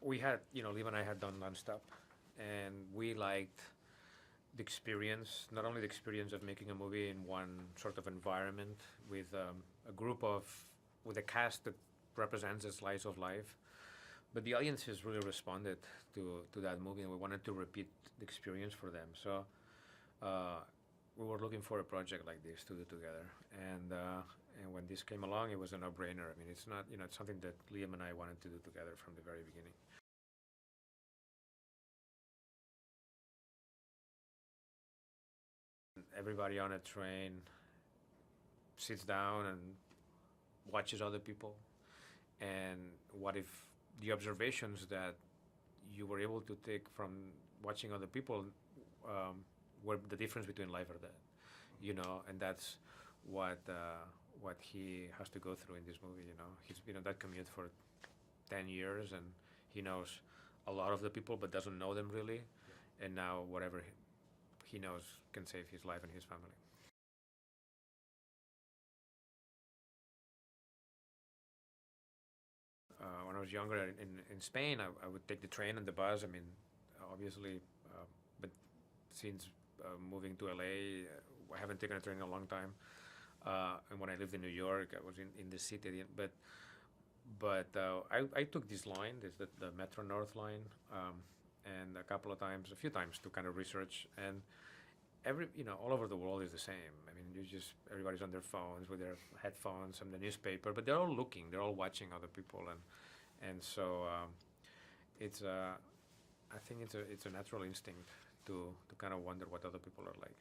we had, Liam and I had done nonstop, and we liked the experience, not only the experience of making a movie in one sort of environment with with a cast that represents a slice of life, but the audiences really responded to that movie, and we wanted to repeat the experience for them. So we were looking for a project like this to do together, and when this came along, it was a no-brainer. I mean, it's not, it's something that Liam and I wanted to do together from the very beginning. Everybody on a train sits down and watches other people, and what if the observations that you were able to take from watching other people were the difference between life or death, and that's what he has to go through in this movie. He's been on that commute for 10 years, and he knows a lot of the people but doesn't know them really, and now whatever he knows can save his life and his family. When I was younger in Spain, I would take the train and the bus. I mean, obviously, but since moving to LA, I haven't taken a train in a long time. And when I lived in New York, I was in the city. But I took this line, the Metro North line, and a few times to kind of research. And all over the world is the same. I mean, everybody's on their phones with their headphones and the newspaper, but they're all looking, they're all watching other people, and so I think it's a natural instinct to kind of wonder what other people are like.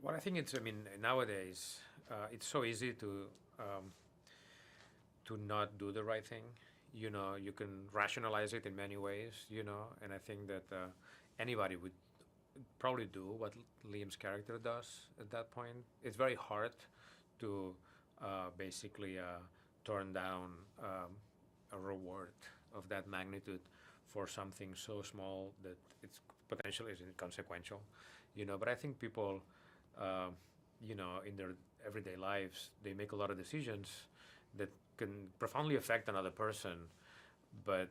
Well, I think nowadays it's so easy to not do the right thing. You can rationalize it in many ways, and I think that anybody would probably do what Liam's character does at that point. It's very hard to basically turn down a reward of that magnitude for something so small that it's potentially is inconsequential, but I think people, in their everyday lives, they make a lot of decisions that can profoundly affect another person, but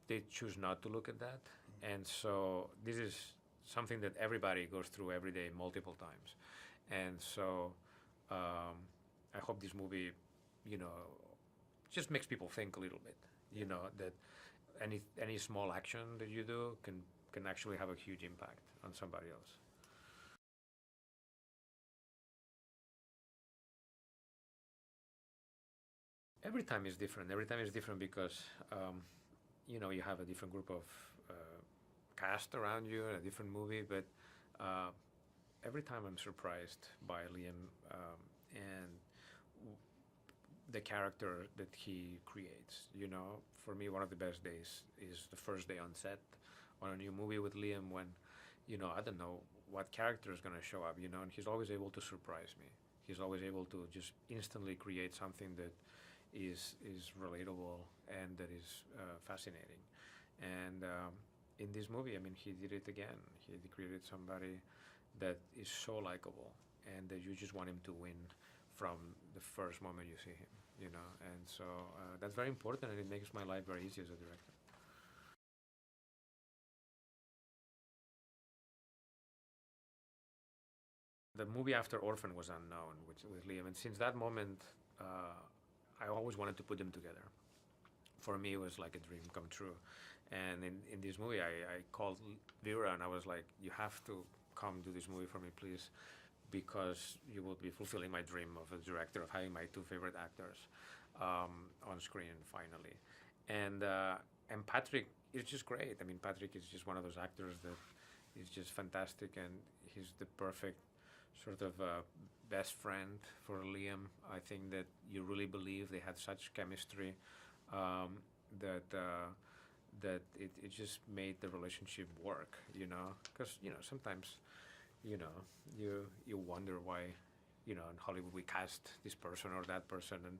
they choose not to look at that. And so this is something that everybody goes through every day multiple times. And so I hope this movie, just makes people think a little bit, that any small action that you do can actually have a huge impact on somebody else. Every time is different. Every time is different because, you have a different group of cast around you in a different movie. But every time I'm surprised by Liam and the character that he creates. For me, one of the best days is the first day on set on a new movie with Liam when, I don't know what character is going to show up, and he's always able to surprise me. He's always able to just instantly create something that is relatable and that is fascinating. And in this movie, he did it again. He created somebody that is so likable and that you just want him to win from the first moment you see him, And so that's very important, and it makes my life very easy as a director. The movie after Orphan was unknown with Liam, and since that moment, I always wanted to put them together. For me, it was like a dream come true. And in this movie, I called Vera and I was like, you have to come do this movie for me, please, because you will be fulfilling my dream of a director, of having my two favorite actors on screen finally. And Patrick is just great. Patrick is just one of those actors that is just fantastic, and he's the perfect sort of best friend for Liam. I think that you really believe they had such chemistry that it just made the relationship work, because sometimes you wonder why in Hollywood we cast this person or that person, and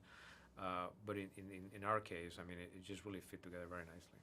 but in our case, it just really fit together very nicely.